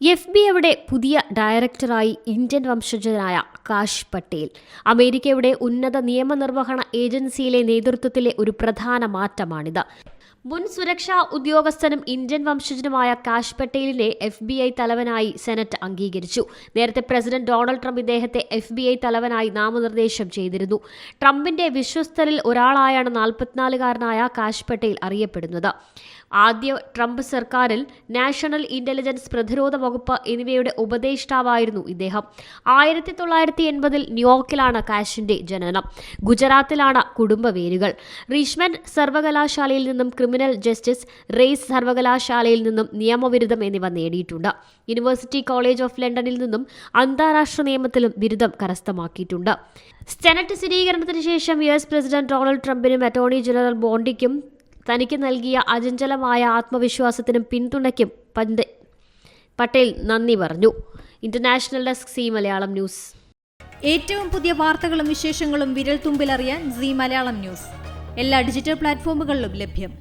FBI പുതിയ ഡയറക്ടറായി Indian വംശജനായ കാഷ് പട്ടേൽ. അമേരിക്കയുടെ ഉന്നത നിയമനിർവഹണ ഏജൻസിയിലെ നേതൃത്വത്തിലെ ഒരു പ്രധാന മാറ്റമാണിത്. മുൻ സുരക്ഷാ ഉദ്യോഗസ്ഥനും ഇന്ത്യൻ വംശജനുമായ കാഷ് പട്ടേലിനെ FBI തലവനായി സെനറ്റ് അംഗീകരിച്ചു. നേരത്തെ പ്രസിഡന്റ് ഡൊണാൾഡ് ട്രംപ് ഇദ്ദേഹത്തെ FBI തലവനായി നാമനിർദ്ദേശം ചെയ്തിരുന്നു. ട്രംപിന്റെ വിശ്വസ്തരിൽ ഒരാളായാണ് 44-കാരനായ കാഷ് പട്ടേൽ അറിയപ്പെടുന്നത്. ആദ്യ ട്രംപ് സർക്കാരിൽ നാഷണൽ ഇന്റലിജൻസ്, പ്രതിരോധ വകുപ്പ് എന്നിവയുടെ ഉപദേഷ്ടാവായിരുന്നു ഇദ്ദേഹം. 1980-ൽ ന്യൂയോർക്കിലാണ് കാഷിന്റെ ജനനം. ഗുജറാത്തിലാണ് കുടുംബവേരുകൾ. റിച്ച്മണ്ട് സർവകലാശാലയിൽ നിന്നും ക്രിമിനൽ ജസ്റ്റിസ്, റേസ് സർവകലാശാലയിൽ നിന്നും നിയമബിരുദം എന്നിവ നേടിയിട്ടുണ്ട്. യൂണിവേഴ്സിറ്റി കോളേജ് ഓഫ് ലണ്ടനിൽ നിന്നും അന്താരാഷ്ട്ര നിയമത്തിലും ബിരുദം കരസ്ഥമാക്കിയിട്ടുണ്ട്. സെനറ്റ് സ്ഥിരീകരണത്തിന് ശേഷം US പ്രസിഡന്റ് ഡൊണാൾഡ് ട്രംപിനും അറ്റോർണി ജനറൽ ബോണ്ടിക്കും തനിക്ക് നൽകിയ അചഞ്ചലമായ ആത്മവിശ്വാസത്തിനും പിന്തുണയ്ക്കും പട്ടേൽ നന്ദി പറഞ്ഞു. International desk, C Malayalam news. ഏറ്റവും പുതിയ വാർത്തകളും വിശേഷങ്ങളും വിരൽ തുമ്പിലറിയാൻ സി മലയാളം ന്യൂസ് എല്ലാ ഡിജിറ്റൽ പ്ലാറ്റ്ഫോമുകളിലും ലഭ്യം.